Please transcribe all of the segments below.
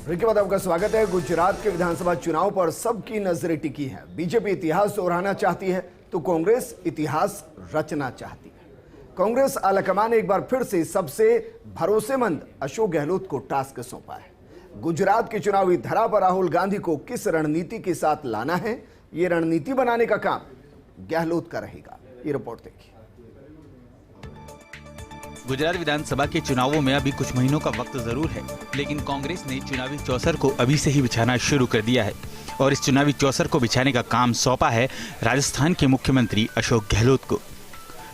Break के बाद आपका स्वागत है। गुजरात के विधानसभा चुनाव पर सबकी नजरें टिकी हैं। बीजेपी इतिहास दोहराना चाहती है तो कांग्रेस इतिहास रचना चाहती है। कांग्रेस आलाकमान ने एक बार फिर से सबसे भरोसेमंद अशोक गहलोत को टास्क सौंपा है। गुजरात की चुनावी धरा पर राहुल गांधी को किस रणनीति के साथ लाना है, ये रणनीति बनाने का काम गहलोत का रहेगा। ये रिपोर्ट देखिए। गुजरात विधानसभा के चुनावों में अभी कुछ महीनों का वक्त जरूर है, लेकिन कांग्रेस ने चुनावी चौसर को अभी से ही बिछाना शुरू कर दिया है और इस चुनावी चौसर को बिछाने का काम सौंपा है राजस्थान के मुख्यमंत्री अशोक गहलोत को।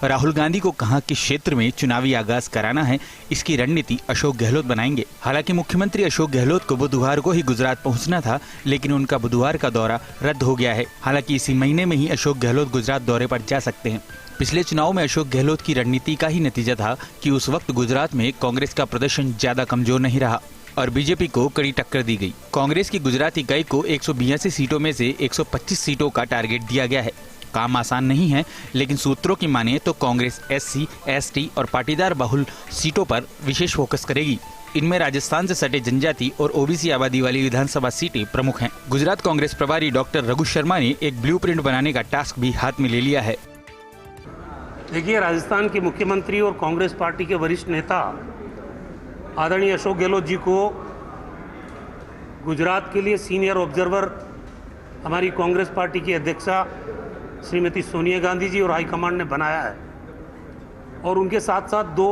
राहुल गांधी को कहां किस क्षेत्र में चुनावी आगाज कराना है, इसकी रणनीति अशोक गहलोत बनाएंगे। हालांकि मुख्यमंत्री अशोक गहलोत को बुधवार को ही गुजरात पहुंचना था, लेकिन उनका बुधवार का दौरा रद्द हो गया है। हालांकि इसी महीने में ही अशोक गहलोत गुजरात दौरे पर जा सकते हैं। पिछले चुनाव में अशोक गहलोत की रणनीति का ही नतीजा था कि उस वक्त गुजरात में कांग्रेस का प्रदर्शन ज्यादा कमजोर नहीं रहा और बीजेपी को कड़ी टक्कर दी गई। कांग्रेस की गुजरात इकाई को 182 सीटों में से 125 सीटों का टारगेट दिया गया है। काम आसान नहीं है, लेकिन सूत्रों की माने तो कांग्रेस SC, ST और पाटीदार बहुल सीटों पर विशेष फोकस करेगी। इनमें राजस्थान से सटे जनजाति और OBC आबादी वाली विधानसभा सीटें प्रमुख हैं। गुजरात कांग्रेस प्रभारी डॉक्टर रघु शर्मा ने एक ब्लूप्रिंट बनाने का टास्क भी हाथ में ले लिया है। देखिए, राजस्थान के मुख्यमंत्री और कांग्रेस पार्टी के वरिष्ठ नेता आदरणीय अशोक गहलोत जी को गुजरात के लिए सीनियर ऑब्जर्वर हमारी कांग्रेस पार्टी की अध्यक्षा श्रीमती सोनिया गांधी जी और हाईकमांड ने बनाया है और उनके साथ साथ 2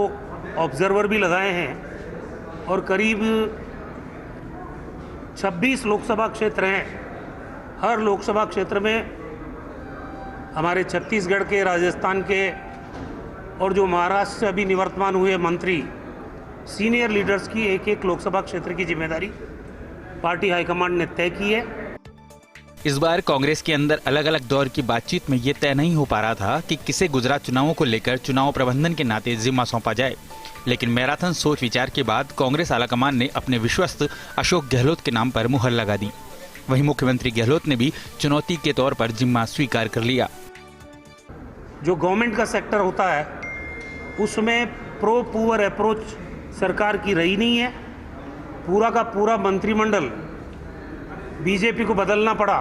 ऑब्जर्वर भी लगाए हैं और करीब 26 लोकसभा क्षेत्र हैं। हर लोकसभा क्षेत्र में हमारे छत्तीसगढ़ के, राजस्थान के और जो महाराष्ट्र से अभी निवर्तमान हुए मंत्री, सीनियर लीडर्स की एक लोकसभा क्षेत्र की जिम्मेदारी पार्टी हाईकमांड ने तय की है। इस बार कांग्रेस के अंदर अलग अलग दौर की बातचीत में ये तय नहीं हो पा रहा था कि किसे गुजरात चुनावों को लेकर चुनाव प्रबंधन के नाते जिम्मा सौंपा जाए, लेकिन मैराथन सोच विचार के बाद कांग्रेस आलाकमान ने अपने विश्वस्त अशोक गहलोत के नाम पर मुहर लगा दी। वहीं मुख्यमंत्री गहलोत ने भी चुनौती के तौर पर जिम्मा स्वीकार कर लिया। जो गवर्नमेंट का सेक्टर होता है उसमें प्रो पुअर अप्रोच सरकार की रही नहीं है। पूरा का पूरा मंत्रिमंडल बीजेपी को बदलना पड़ा,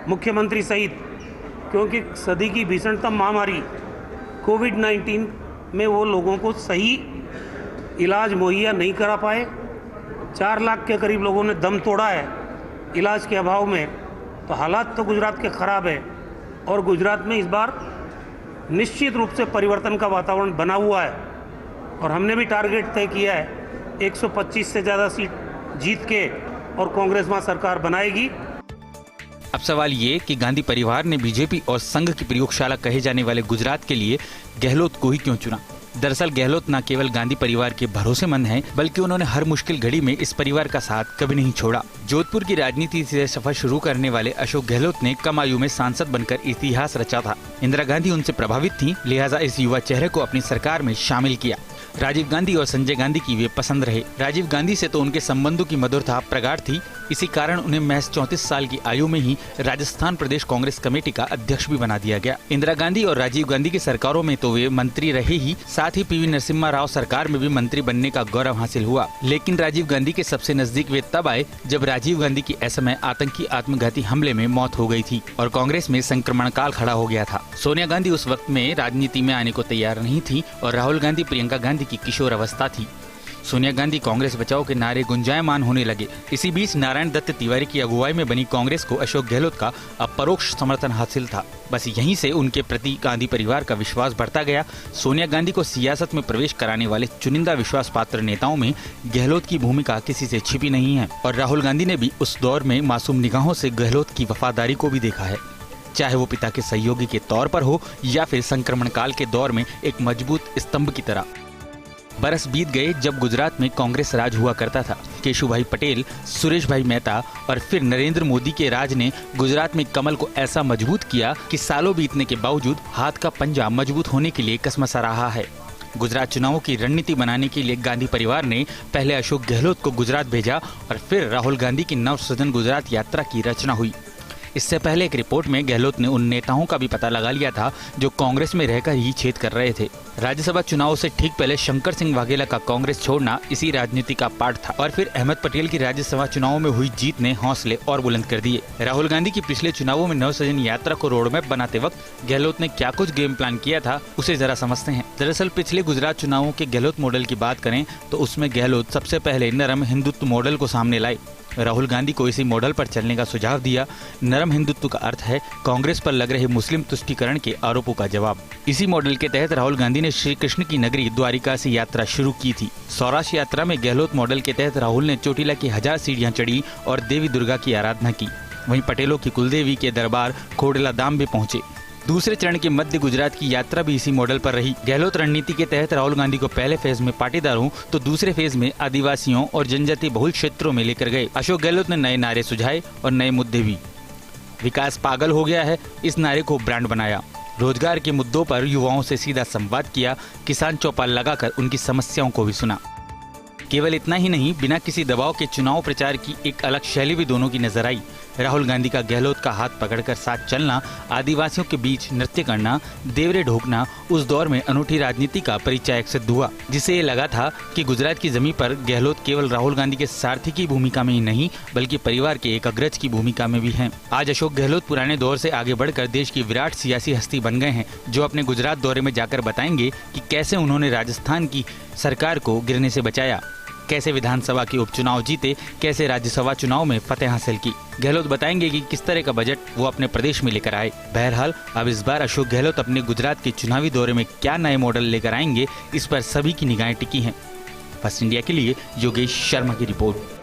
मुख्यमंत्री सहित, क्योंकि सदी की भीषणतम महामारी कोविड-19 में वो लोगों को सही इलाज मुहैया नहीं करा पाए। 4 लाख के करीब लोगों ने दम तोड़ा है इलाज के अभाव में। तो हालात तो गुजरात के ख़राब है और गुजरात में इस बार निश्चित रूप से परिवर्तन का वातावरण बना हुआ है और हमने भी टारगेट तय किया है 125 से ज़्यादा सीट जीत के और कांग्रेस वहाँ सरकार बनाएगी। अब सवाल ये कि गांधी परिवार ने बीजेपी और संघ की प्रयोगशाला कहे जाने वाले गुजरात के लिए गहलोत को ही क्यों चुना। दरअसल गहलोत न केवल गांधी परिवार के भरोसेमंद हैं, बल्कि उन्होंने हर मुश्किल घड़ी में इस परिवार का साथ कभी नहीं छोड़ा। जोधपुर की राजनीति से सफर शुरू करने वाले अशोक गहलोत ने कम आयु में सांसद बनकर इतिहास रचा था। इंदिरा गांधी उनसे प्रभावित थी, लिहाजा इस युवा चेहरे को अपनी सरकार में शामिल किया। राजीव गांधी और संजय गांधी की वे पसंद रहे। राजीव गांधी से तो उनके संबंधों की मधुरता प्रगाढ़ थी, इसी कारण उन्हें महज 34 साल की आयु में ही राजस्थान प्रदेश कांग्रेस कमेटी का अध्यक्ष भी बना दिया गया। इंदिरा गांधी और राजीव गांधी की सरकारों में तो वे मंत्री रहे ही, साथ ही PV नरसिम्हा राव सरकार में भी मंत्री बनने का गौरव हासिल हुआ। लेकिन राजीव गांधी के सबसे नजदीक वे तब आए जब राजीव गांधी की असमय आतंकी आत्मघाती हमले में मौत हो गई थी और कांग्रेस में संक्रमण काल खड़ा हो गया था। सोनिया गांधी उस वक्त में राजनीति में आने को तैयार नहीं थी और राहुल गांधी प्रियंका गांधी की किशोर अवस्था थी। सोनिया गांधी कांग्रेस बचाओ के नारे गुंजायमान होने लगे। इसी बीच नारायण दत्त तिवारी की अगुवाई में बनी कांग्रेस को अशोक गहलोत का अपरोक्ष समर्थन हासिल था। बस यहीं से उनके प्रति गांधी परिवार का विश्वास बढ़ता गया। सोनिया गांधी को सियासत में प्रवेश कराने वाले चुनिंदा विश्वास पात्र नेताओं में गहलोत की भूमिका किसी से छिपी नहीं है और राहुल गांधी ने भी उस दौर में मासूम निगाहों से गहलोत की वफादारी को भी देखा है, चाहे वो पिता के सहयोगी के तौर पर हो या फिर संक्रमण काल के दौर में एक मजबूत स्तंभ की तरह। बरस बीत गए जब गुजरात में कांग्रेस राज हुआ करता था। केशुभाई पटेल, सुरेश भाई मेहता और फिर नरेंद्र मोदी के राज ने गुजरात में कमल को ऐसा मजबूत किया कि सालों बीतने के बावजूद हाथ का पंजा मजबूत होने के लिए कसमसा रहा है। गुजरात चुनावों की रणनीति बनाने के लिए गांधी परिवार ने पहले अशोक गहलोत को गुजरात भेजा और फिर राहुल गांधी की नव सृजन गुजरात यात्रा की रचना हुई। इससे पहले एक रिपोर्ट में गहलोत ने उन नेताओं का भी पता लगा लिया था जो कांग्रेस में रहकर ही छेद कर रहे थे। राज्यसभा चुनाव से ठीक पहले शंकर सिंह वाघेला का कांग्रेस छोड़ना इसी राजनीति का पार्ट था और फिर अहमद पटेल की राज्यसभा चुनावों में हुई जीत ने हौसले और बुलंद कर दिए। राहुल गांधी की पिछले चुनावों में नवसृजन यात्रा को रोडमैप बनाते वक्त गहलोत ने क्या कुछ गेम प्लान किया था उसे जरा समझते हैं। दरअसल पिछले गुजरात चुनावों के गहलोत मॉडल की बात करें तो उसमें गहलोत सबसे पहले नरम हिंदुत्व मॉडल को सामने लाए। राहुल गांधी को इसी मॉडल पर चलने का सुझाव दिया। नरम हिंदुत्व का अर्थ है कांग्रेस पर लग रहे मुस्लिम तुष्टीकरण के आरोपों का जवाब। इसी मॉडल के तहत राहुल गांधी ने श्री कृष्ण की नगरी द्वारिका से यात्रा शुरू की थी। सौराष्ट्र यात्रा में गहलोत मॉडल के तहत राहुल ने चोटिला की 1000 सीढ़ियां चढ़ी और देवी दुर्गा की आराधना की। वहीं पटेलों की कुलदेवी के दरबार खोडला धाम भी पहुंचे। दूसरे चरण के मध्य गुजरात की यात्रा भी इसी मॉडल पर रही। गहलोत रणनीति के तहत राहुल गांधी को पहले फेज में पाटीदारों तो दूसरे फेज में आदिवासियों और जनजाति बहुल क्षेत्रों में लेकर गए। अशोक गहलोत ने नए नारे सुझाए और नए मुद्दे भी। विकास पागल हो गया है, इस नारे को ब्रांड बनाया। रोजगार के मुद्दों पर युवाओं से सीधा संवाद किया। किसान चौपाल लगाकर उनकी समस्याओं को भी सुना। केवल इतना ही नहीं, बिना किसी दबाव के चुनाव प्रचार की एक अलग शैली भी दोनों की नजर आई। राहुल गांधी का गहलोत का हाथ पकड़कर साथ चलना, आदिवासियों के बीच नृत्य करना, देवरे ढोकना उस दौर में अनूठी राजनीति का परिचायक सिद्ध हुआ, जिसे ये लगा था कि गुजरात की जमीन पर गहलोत केवल राहुल गांधी के सारथी की भूमिका में ही नहीं बल्कि परिवार के एक अग्रज की भूमिका में भी हैं। आज अशोक गहलोत पुराने दौर से आगे बढ़कर देश की विराट सियासी हस्ती बन गए हैं, जो अपने गुजरात दौरे में जाकर बताएंगे कि कैसे उन्होंने राजस्थान की सरकार को गिरने से बचाया, कैसे विधानसभा के उपचुनाव जीते, कैसे राज्यसभा चुनाव में फतेह हासिल की। गहलोत बताएंगे कि किस तरह का बजट वो अपने प्रदेश में लेकर आए। बहरहाल अब इस बार अशोक गहलोत अपने गुजरात के चुनावी दौरे में क्या नए मॉडल लेकर आएंगे, इस पर सभी की निगाहें टिकी हैं। फर्स्ट इंडिया के लिए योगेश शर्मा की रिपोर्ट।